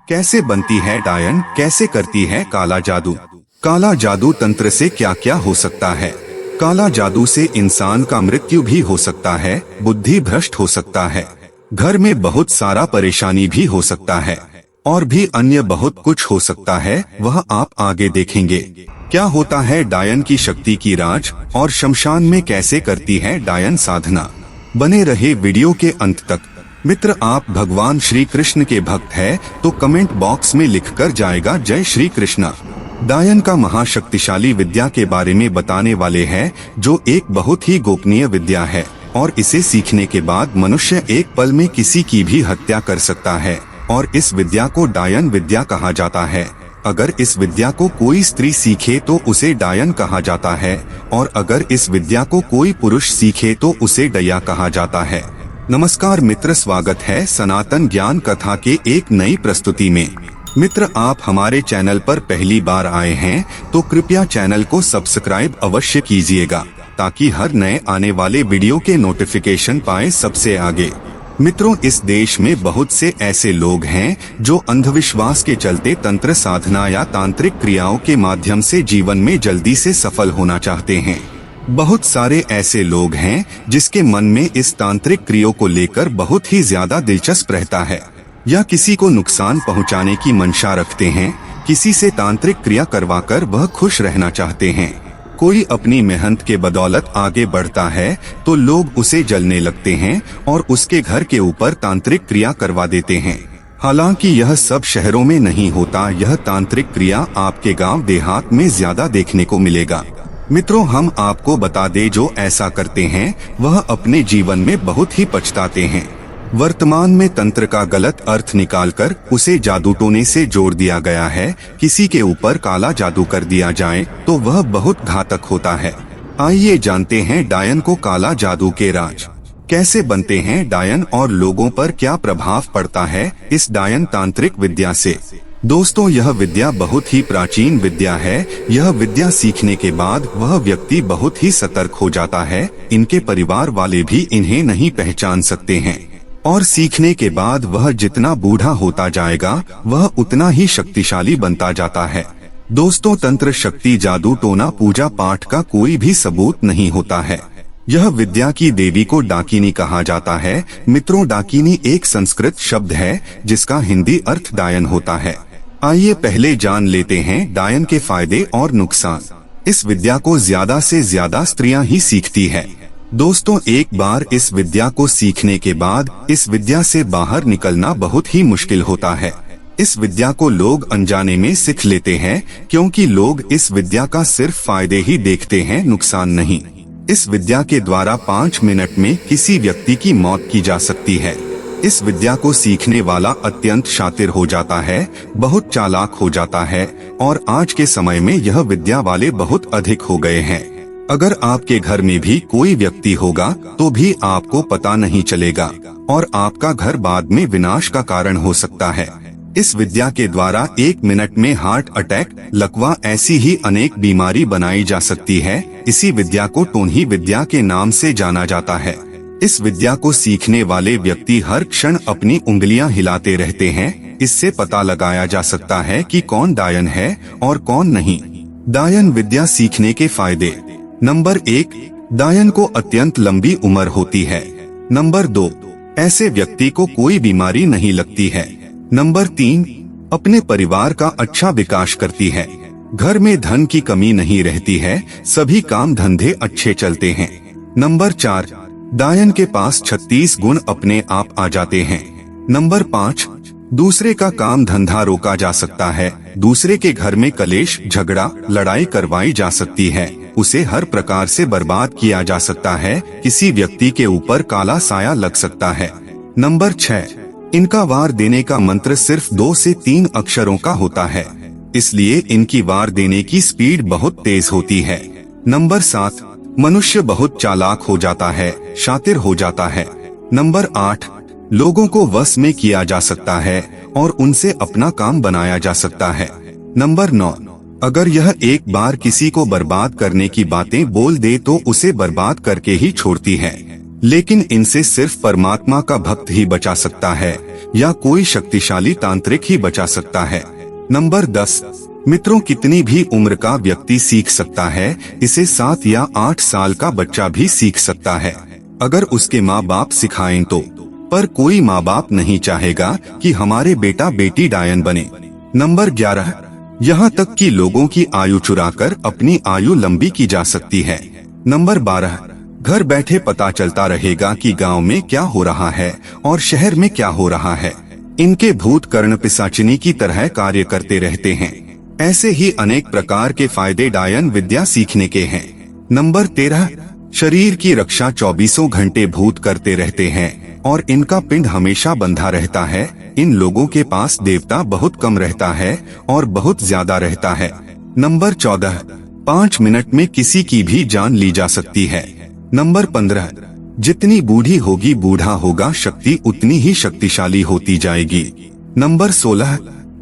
कैसे बनती है डायन, कैसे करती है काला जादू। काला जादू तंत्र से क्या क्या हो सकता है। काला जादू से इंसान का मृत्यु भी हो सकता है, बुद्धि भ्रष्ट हो सकता है, घर में बहुत सारा परेशानी भी हो सकता है और भी अन्य बहुत कुछ हो सकता है, वह आप आगे देखेंगे। क्या होता है डायन की शक्ति की राज और शमशान में कैसे करती है डायन साधना। बने रहे वीडियो के अंत तक। मित्र, आप भगवान श्री कृष्ण के भक्त हैं तो कमेंट बॉक्स में लिखकर जाएगा जय श्री कृष्णा। डायन का महाशक्तिशाली विद्या के बारे में बताने वाले हैं, जो एक बहुत ही गोपनीय विद्या है और इसे सीखने के बाद मनुष्य एक पल में किसी की भी हत्या कर सकता है और इस विद्या को डायन विद्या कहा जाता है। अगर इस विद्या को कोई स्त्री सीखे तो उसे डायन कहा जाता है और अगर इस विद्या को कोई पुरुष सीखे तो उसे डया कहा जाता है। नमस्कार मित्र, स्वागत है सनातन ज्ञान कथा के एक नई प्रस्तुति में। मित्र, आप हमारे चैनल पर पहली बार आए हैं तो कृपया चैनल को सब्सक्राइब अवश्य कीजिएगा ताकि हर नए आने वाले वीडियो के नोटिफिकेशन पाए सबसे आगे। मित्रों, इस देश में बहुत से ऐसे लोग हैं जो अंधविश्वास के चलते तंत्र साधना या तांत्रिक क्रियाओं के माध्यम से जीवन में जल्दी से सफल होना चाहते हैं। बहुत सारे ऐसे लोग हैं जिसके मन में इस तांत्रिक क्रियाओं को लेकर बहुत ही ज्यादा दिलचस्प रहता है या किसी को नुकसान पहुंचाने की मंशा रखते हैं। किसी से तांत्रिक क्रिया करवाकर वह खुश रहना चाहते हैं। कोई अपनी मेहनत के बदौलत आगे बढ़ता है तो लोग उसे जलने लगते हैं और उसके घर के ऊपर तांत्रिक क्रिया करवा देते हैं। हालांकि यह सब शहरों में नहीं होता, यह तांत्रिक क्रिया आपके गांव देहात में ज्यादा देखने को मिलेगा। मित्रों, हम आपको बता दें, जो ऐसा करते हैं वह अपने जीवन में बहुत ही पछताते हैं। वर्तमान में तंत्र का गलत अर्थ निकालकर उसे जादू टोने से जोड़ दिया गया है। किसी के ऊपर काला जादू कर दिया जाए तो वह बहुत घातक होता है। आइए जानते हैं डायन को काला जादू के राज कैसे बनते हैं डायन और लोगों पर क्या प्रभाव पड़ता है इस डायन तांत्रिक विद्या से। दोस्तों, यह विद्या बहुत ही प्राचीन विद्या है। यह विद्या सीखने के बाद वह व्यक्ति बहुत ही सतर्क हो जाता है। इनके परिवार वाले भी इन्हें नहीं पहचान सकते हैं और सीखने के बाद वह जितना बूढ़ा होता जाएगा वह उतना ही शक्तिशाली बनता जाता है। दोस्तों, तंत्र शक्ति, जादू टोना, पूजा पाठ का कोई भी सबूत नहीं होता है। यह विद्या की देवी को डाकिनी कहा जाता है। मित्रों, डाकिनी एक संस्कृत शब्द है जिसका हिंदी अर्थ डायन होता है। आइए पहले जान लेते हैं डायन के फायदे और नुकसान। इस विद्या को ज्यादा से ज्यादा स्त्रियां ही सीखती है। दोस्तों, एक बार इस विद्या को सीखने के बाद इस विद्या से बाहर निकलना बहुत ही मुश्किल होता है। इस विद्या को लोग अनजाने में सीख लेते हैं क्योंकि लोग इस विद्या का सिर्फ फायदे ही देखते हैं, नुकसान नहीं। इस विद्या के द्वारा 5 मिनट में किसी व्यक्ति की मौत की जा सकती है। इस विद्या को सीखने वाला अत्यंत शातिर हो जाता है, बहुत चालाक हो जाता है और आज के समय में यह विद्या वाले बहुत अधिक हो गए हैं। अगर आपके घर में भी कोई व्यक्ति होगा तो भी आपको पता नहीं चलेगा और आपका घर बाद में विनाश का कारण हो सकता है। इस विद्या के द्वारा 1 मिनट में हार्ट अटैक, लकवा, ऐसी ही अनेक बीमारी बनाई जा सकती है। इसी विद्या को टोनही विद्या के नाम से जाना जाता है। इस विद्या को सीखने वाले व्यक्ति हर क्षण अपनी उंगलियां हिलाते रहते हैं। इससे पता लगाया जा सकता है कि कौन डायन है और कौन नहीं। डायन विद्या सीखने के फायदे। नंबर 1, डायन को अत्यंत लंबी उम्र होती है। नंबर 2, ऐसे व्यक्ति को कोई बीमारी नहीं लगती है। नंबर 3, अपने परिवार का अच्छा विकास करती है। घर में धन की कमी नहीं रहती है, सभी काम धंधे अच्छे चलते हैं। नंबर 4, डायन के पास 36 गुण अपने आप आ जाते हैं। नंबर 5, दूसरे का काम धंधा रोका जा सकता है। दूसरे के घर में कलेश, झगड़ा, लड़ाई करवाई जा सकती है। उसे हर प्रकार से बर्बाद किया जा सकता है। किसी व्यक्ति के ऊपर काला साया लग सकता है। नंबर 6, इनका वार देने का मंत्र सिर्फ 2 से 3 अक्षरों का होता है, इसलिए इनकी वार देने की स्पीड बहुत तेज होती है। नंबर 7, मनुष्य बहुत चालाक हो जाता है, शातिर हो जाता है। नंबर 8, लोगों को वश में किया जा सकता है और उनसे अपना काम बनाया जा सकता है। नंबर 9, अगर यह एक बार किसी को बर्बाद करने की बातें बोल दे तो उसे बर्बाद करके ही छोड़ती है, लेकिन इनसे सिर्फ परमात्मा का भक्त ही बचा सकता है। या कोई शक्तिशाली तांत्रिक ही बचा सकता है। नंबर 10, मित्रों, कितनी भी उम्र का व्यक्ति सीख सकता है, इसे 7 या 8 साल का बच्चा भी सीख सकता है, अगर उसके माँ बाप सिखाएं तो। पर कोई माँ बाप नहीं चाहेगा कि हमारे बेटा बेटी डायन बने। नंबर 11, यहाँ तक कि लोगों की आयु चुराकर अपनी आयु लंबी की जा सकती है। नंबर 12, घर बैठे पता चलता रहेगा कि गांव में क्या हो रहा है और शहर में क्या हो रहा है। इनके भूत कर्ण पिशाचिनी की तरह कार्य करते रहते हैं। ऐसे ही अनेक प्रकार के फायदे डायन विद्या सीखने के हैं। नंबर 13, शरीर की रक्षा 24 घंटे भूत करते रहते हैं और इनका पिंड हमेशा बंधा रहता है। इन लोगों के पास देवता बहुत कम रहता है और बहुत ज्यादा रहता है। नंबर 14, 5 मिनट में किसी की भी जान ली जा सकती है। नंबर 15, जितनी बूढ़ी होगी बूढ़ा होगा शक्ति उतनी ही शक्तिशाली होती जाएगी। नंबर 16,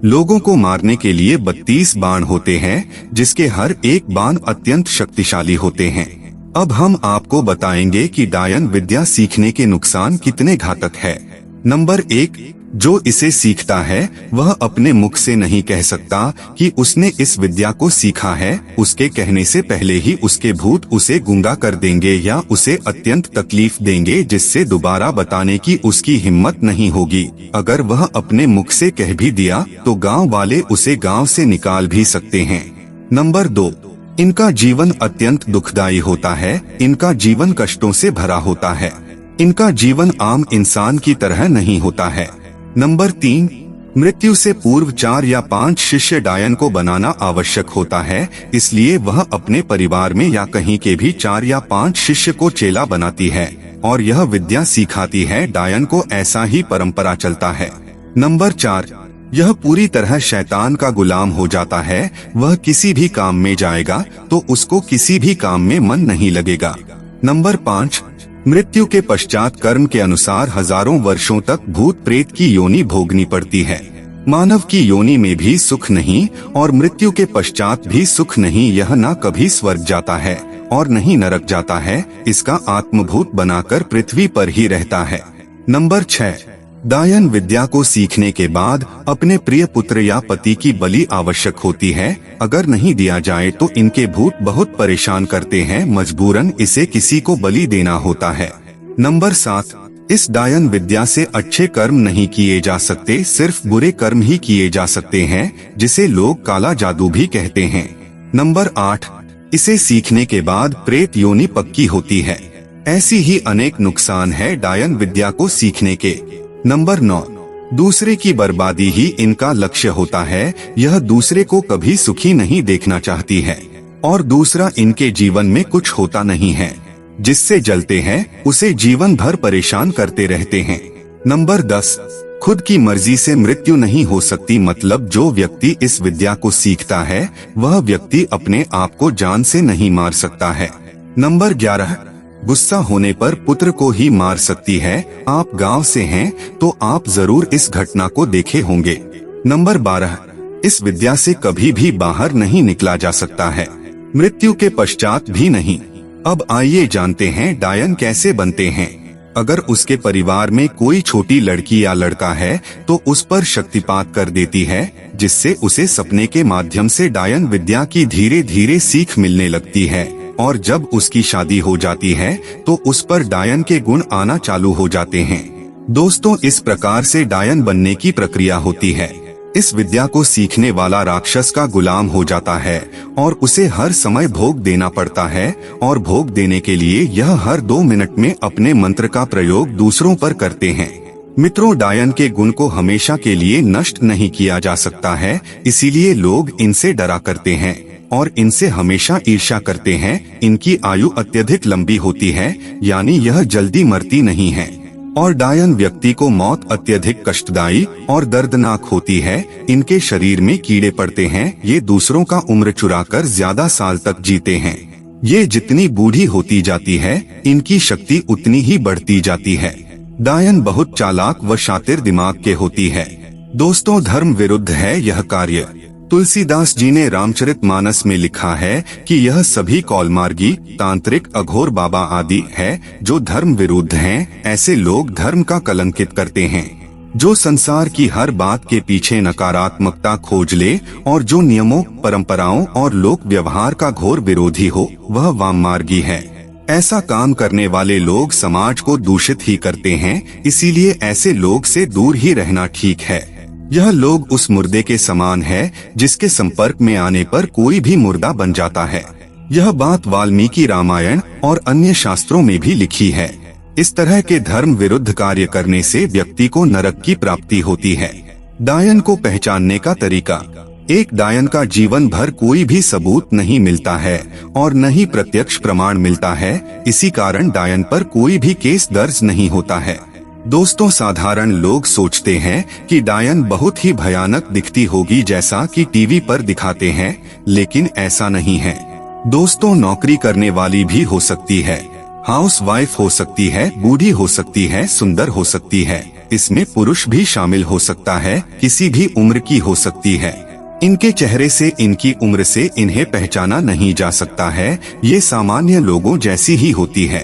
लोगों को मारने के लिए 32 बाण होते हैं, जिसके हर एक बाण अत्यंत शक्तिशाली होते हैं। अब हम आपको बताएंगे कि डायन विद्या सीखने के नुकसान कितने घातक है। नंबर 1, जो इसे सीखता है वह अपने मुख से नहीं कह सकता कि उसने इस विद्या को सीखा है। उसके कहने से पहले ही उसके भूत उसे गूंगा कर देंगे या उसे अत्यंत तकलीफ देंगे, जिससे दोबारा बताने की उसकी हिम्मत नहीं होगी। अगर वह अपने मुख से कह भी दिया तो गांव वाले उसे गांव से निकाल भी सकते हैं। नंबर 2, इनका जीवन अत्यंत दुखदायी होता है। इनका जीवन कष्टों से भरा होता है। इनका जीवन आम इंसान की तरह नहीं होता है। नंबर 3, मृत्यु से पूर्व 4 या 5 शिष्य डायन को बनाना आवश्यक होता है, इसलिए वह अपने परिवार में या कहीं के भी 4 या 5 शिष्य को चेला बनाती है और यह विद्या सिखाती है। डायन को ऐसा ही परंपरा चलता है। नंबर 4, यह पूरी तरह शैतान का गुलाम हो जाता है। वह किसी भी काम में जाएगा तो उसको किसी भी काम में मन नहीं लगेगा। नंबर 5, मृत्यु के पश्चात कर्म के अनुसार हजारों वर्षों तक भूत प्रेत की योनि भोगनी पड़ती है। मानव की योनि में भी सुख नहीं और मृत्यु के पश्चात भी सुख नहीं। यह न कभी स्वर्ग जाता है और नहीं नरक जाता है। इसका आत्मभूत बनाकर पृथ्वी पर ही रहता है। नंबर 6, डायन विद्या को सीखने के बाद अपने प्रिय पुत्र या पति की बलि आवश्यक होती है। अगर नहीं दिया जाए तो इनके भूत बहुत परेशान करते हैं, मजबूरन इसे किसी को बलि देना होता है। नंबर 7, इस डायन विद्या से अच्छे कर्म नहीं किए जा सकते, सिर्फ बुरे कर्म ही किए जा सकते हैं, जिसे लोग काला जादू भी कहते हैं। नंबर 8, इसे सीखने के बाद प्रेत योनि पक्की होती है। ऐसी ही अनेक नुकसान है डायन विद्या को सीखने के। नंबर 9, दूसरे की बर्बादी ही इनका लक्ष्य होता है। यह दूसरे को कभी सुखी नहीं देखना चाहती है और दूसरा इनके जीवन में कुछ होता नहीं है। जिससे जलते हैं उसे जीवन भर परेशान करते रहते हैं। नंबर 10, खुद की मर्जी से मृत्यु नहीं हो सकती, मतलब जो व्यक्ति इस विद्या को सीखता है वह व्यक्ति अपने आप को जान से नहीं मार सकता है। नंबर 11, गुस्सा होने पर पुत्र को ही मार सकती है। आप गांव से हैं तो आप जरूर इस घटना को देखे होंगे। नंबर 12, इस विद्या से कभी भी बाहर नहीं निकला जा सकता है, मृत्यु के पश्चात भी नहीं। अब आइए जानते हैं डायन कैसे बनते हैं। अगर उसके परिवार में कोई छोटी लड़की या लड़का है तो उस पर शक्तिपात कर देती है, जिससे उसे सपने के माध्यम से डायन विद्या की धीरे धीरे सीख मिलने लगती है और जब उसकी शादी हो जाती है तो उस पर डायन के गुण आना चालू हो जाते हैं। दोस्तों, इस प्रकार से डायन बनने की प्रक्रिया होती है। इस विद्या को सीखने वाला राक्षस का गुलाम हो जाता है और उसे हर समय भोग देना पड़ता है और भोग देने के लिए यह हर 2 मिनट में अपने मंत्र का प्रयोग दूसरों पर करते हैं। मित्रों, डायन के गुण को हमेशा के लिए नष्ट नहीं किया जा सकता है, इसीलिए लोग इनसे डरा करते हैं और इनसे हमेशा ईर्ष्या करते हैं। इनकी आयु अत्यधिक लंबी होती है, यानी यह जल्दी मरती नहीं है और डायन व्यक्ति को मौत अत्यधिक कष्टदायी और दर्दनाक होती है। इनके शरीर में कीड़े पड़ते हैं। ये दूसरों का उम्र चुराकर ज्यादा साल तक जीते हैं। ये जितनी बूढ़ी होती जाती है इनकी शक्ति उतनी ही बढ़ती जाती है। डायन बहुत चालाक व शातिर दिमाग के होती है। दोस्तों, धर्म विरुद्ध है यह कार्य। तुलसीदास जी ने रामचरितमानस में लिखा है कि यह सभी कौलमार्गी, तांत्रिक, अघोर बाबा आदि है जो धर्म विरुद्ध हैं। ऐसे लोग धर्म का कलंकित करते हैं। जो संसार की हर बात के पीछे नकारात्मकता खोज ले और जो नियमों, परंपराओं और लोक व्यवहार का घोर विरोधी हो, वह वाममार्गी है। ऐसा काम करने वाले लोग समाज को दूषित ही करते हैं, इसीलिए ऐसे लोग से दूर ही रहना ठीक है। यह लोग उस मुर्दे के समान है जिसके संपर्क में आने पर कोई भी मुर्दा बन जाता है। यह बात वाल्मीकि रामायण और अन्य शास्त्रों में भी लिखी है। इस तरह के धर्म विरुद्ध कार्य करने से व्यक्ति को नरक की प्राप्ति होती है। डायन को पहचानने का तरीका। एक डायन का जीवन भर कोई भी सबूत नहीं मिलता है और न ही प्रत्यक्ष प्रमाण मिलता है, इसी कारण डायन पर कोई भी केस दर्ज नहीं होता है। दोस्तों, साधारण लोग सोचते हैं कि डायन बहुत ही भयानक दिखती होगी जैसा कि टीवी पर दिखाते हैं, लेकिन ऐसा नहीं है। दोस्तों, नौकरी करने वाली भी हो सकती है, हाउस वाइफ हो सकती है, बूढ़ी हो सकती है, सुंदर हो सकती है, इसमें पुरुष भी शामिल हो सकता है, किसी भी उम्र की हो सकती है। इनके चेहरे से, इनकी उम्र से इन्हें पहचाना नहीं जा सकता है, ये सामान्य लोगों जैसी ही होती है।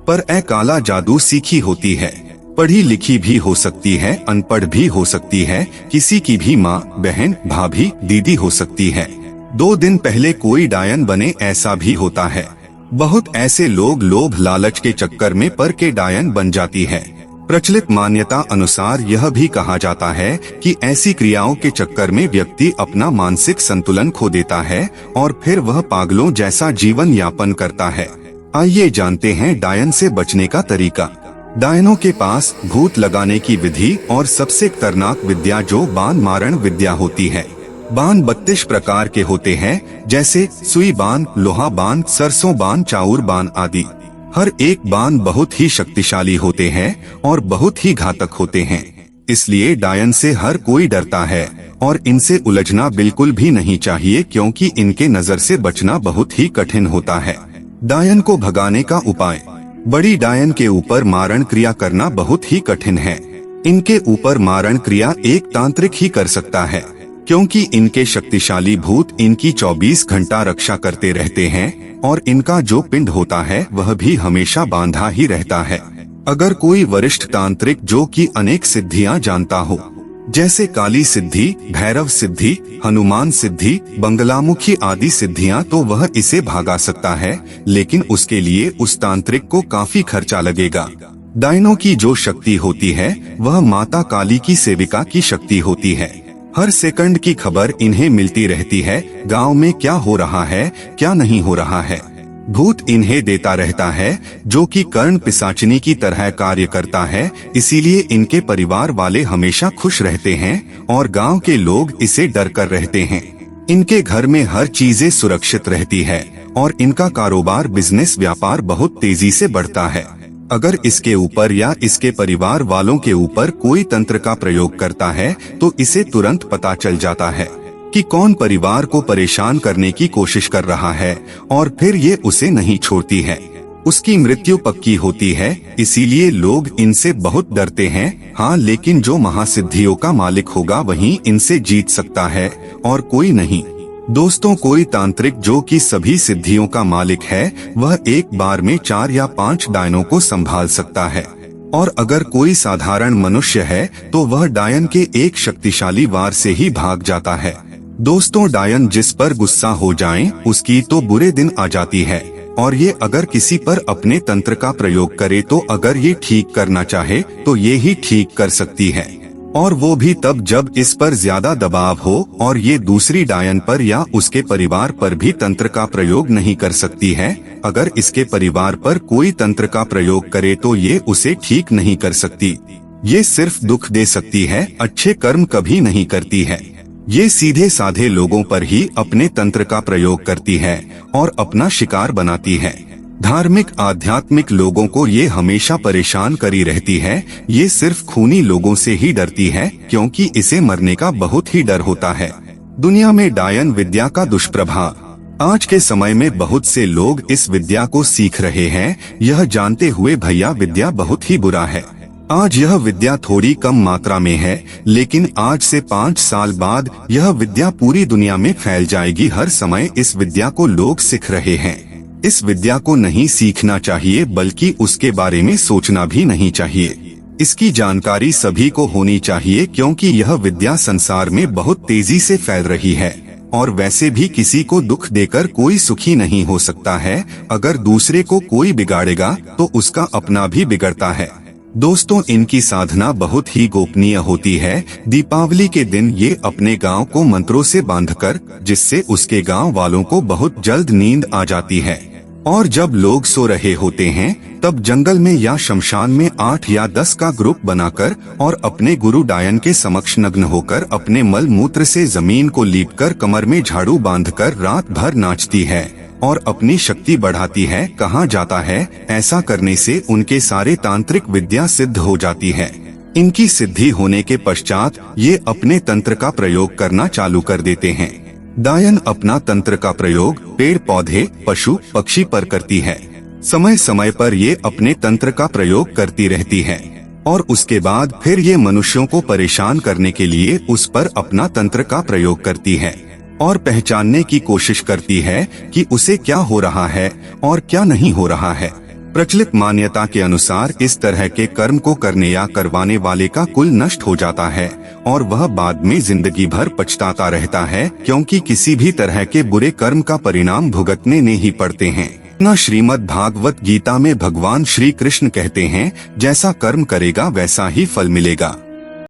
पर काला जादू सीखी होती है, पढ़ी लिखी भी हो सकती है, अनपढ़ भी हो सकती है, किसी की भी माँ, बहन, भाभी, दीदी हो सकती है। 2 दिन पहले कोई डायन बने ऐसा भी होता है। बहुत ऐसे लोग लोभ लालच के चक्कर में पड़ के डायन बन जाती है। प्रचलित मान्यता अनुसार यह भी कहा जाता है कि ऐसी क्रियाओं के चक्कर में व्यक्ति अपना मानसिक संतुलन खो देता है और फिर वह पागलों जैसा जीवन यापन करता है। आइए जानते हैं डायन से बचने का तरीका। डायनों के पास भूत लगाने की विधि और सबसे खतरनाक विद्या जो बाण मारण विद्या होती है। बाण 32 प्रकार के होते हैं, जैसे सुई बाण, लोहा बाण, सरसों बाण, चाउर बाण आदि। हर एक बाण बहुत ही शक्तिशाली होते हैं और बहुत ही घातक होते हैं। इसलिए डायन से हर कोई डरता है और इनसे उलझना बिल्कुल भी नहीं चाहिए, क्योंकि इनके नजर से बचना बहुत ही कठिन होता है। डायन को भगाने का उपाय। बड़ी डायन के ऊपर मारण क्रिया करना बहुत ही कठिन है। इनके ऊपर मारण क्रिया एक तांत्रिक ही कर सकता है, क्योंकि इनके शक्तिशाली भूत इनकी 24 घंटा रक्षा करते रहते हैं और इनका जो पिंड होता है वह भी हमेशा बांधा ही रहता है। अगर कोई वरिष्ठ तांत्रिक जो कि अनेक सिद्धियां जानता हो, जैसे काली सिद्धि, भैरव सिद्धि, हनुमान सिद्धि, बंगलामुखी आदि सिद्धियां, तो वह इसे भगा सकता है, लेकिन उसके लिए उस तांत्रिक को काफी खर्चा लगेगा। डायनों की जो शक्ति होती है वह माता काली की सेविका की शक्ति होती है। हर सेकंड की खबर इन्हें मिलती रहती है, गांव में क्या हो रहा है, क्या नहीं हो रहा है। भूत इन्हें देता रहता है, जो कि कर्ण पिशाचिनी की तरह कार्य करता है, इसीलिए इनके परिवार वाले हमेशा खुश रहते हैं और गांव के लोग इसे डर कर रहते हैं। इनके घर में हर चीजें सुरक्षित रहती है और इनका कारोबार, बिजनेस, व्यापार बहुत तेजी से बढ़ता है। अगर इसके ऊपर या इसके परिवार वालों के ऊपर कोई तंत्र का प्रयोग करता है तो इसे तुरंत पता चल जाता है कि कौन परिवार को परेशान करने की कोशिश कर रहा है और फिर ये उसे नहीं छोड़ती है। उसकी मृत्यु पक्की होती है, इसीलिए लोग इनसे बहुत डरते हैं। हाँ, लेकिन जो महासिद्धियों का मालिक होगा वही इनसे जीत सकता है और कोई नहीं। दोस्तों, कोई तांत्रिक जो कि सभी सिद्धियों का मालिक है, वह एक बार में 4 या 5 डायनों को संभाल सकता है। और अगर कोई साधारण मनुष्य है तो वह डायन के एक शक्तिशाली वार से ही भाग जाता है। दोस्तों, डायन जिस पर गुस्सा हो जाए उसकी तो बुरे दिन आ जाती है, और ये अगर किसी पर अपने तंत्र का प्रयोग करे तो अगर ये ठीक करना चाहे तो ये ही ठीक कर सकती है, और वो भी तब जब इस पर ज्यादा दबाव हो और ये दूसरी डायन पर या उसके परिवार पर भी तंत्र का प्रयोग नहीं कर सकती है। अगर इसके परिवार पर कोई तंत्र का प्रयोग करे तो ये उसे ठीक नहीं कर सकती। ये सिर्फ दुख दे सकती है, अच्छे कर्म कभी नहीं करती है। ये सीधे साधे लोगों पर ही अपने तंत्र का प्रयोग करती है और अपना शिकार बनाती है। धार्मिक आध्यात्मिक लोगों को ये हमेशा परेशान करी रहती है। ये सिर्फ खूनी लोगों से ही डरती है, क्योंकि इसे मरने का बहुत ही डर होता है। दुनिया में डायन विद्या का दुष्प्रभाव। आज के समय में बहुत से लोग इस विद्या को सीख रहे हैं, यह जानते हुए भैया विद्या बहुत ही बुरा है। आज यह विद्या थोड़ी कम मात्रा में है, लेकिन आज से 5 साल बाद यह विद्या पूरी दुनिया में फैल जाएगी। हर समय इस विद्या को लोग सीख रहे हैं। इस विद्या को नहीं सीखना चाहिए, बल्कि उसके बारे में सोचना भी नहीं चाहिए। इसकी जानकारी सभी को होनी चाहिए क्योंकि यह विद्या संसार में बहुत तेजी से फैल रही है। और वैसे भी किसी को दुख देकर कोई सुखी नहीं हो सकता है। अगर दूसरे को कोई बिगाड़ेगा तो उसका अपना भी बिगड़ता है। दोस्तों, इनकी साधना बहुत ही गोपनीय होती है। दीपावली के दिन ये अपने गांव को मंत्रों से बांधकर, जिससे उसके गांव वालों को बहुत जल्द नींद आ जाती है। और जब लोग सो रहे होते हैं तब जंगल में या शमशान में 8 या 10 का ग्रुप बनाकर और अपने गुरु डायन के समक्ष नग्न होकर अपने मल मूत्र से जमीन को लीपकर कमर में झाड़ू बांधकर रात भर नाचती है और अपनी शक्ति बढ़ाती है। कहा जाता है ऐसा करने से उनके सारे तांत्रिक विद्या सिद्ध हो जाती है। इनकी सिद्धि होने के पश्चात ये अपने तंत्र का प्रयोग करना चालू कर देते हैं। डायन अपना तंत्र का प्रयोग पेड़ पौधे पशु पक्षी पर करती है। समय समय पर ये अपने तंत्र का प्रयोग करती रहती है और उसके बाद फिर ये मनुष्यों को परेशान करने के लिए उस पर अपना तंत्र का प्रयोग करती है और पहचानने की कोशिश करती है कि उसे क्या हो रहा है और क्या नहीं हो रहा है। प्रचलित मान्यता के अनुसार इस तरह के कर्म को करने या करवाने वाले का कुल नष्ट हो जाता है और वह बाद में जिंदगी भर पछताता रहता है, क्योंकि किसी भी तरह के बुरे कर्म का परिणाम भुगतने नहीं ही पड़ते हैं। न श्रीमद् भागवत गीता में भगवान श्री कृष्ण कहते हैं, जैसा कर्म करेगा वैसा ही फल मिलेगा।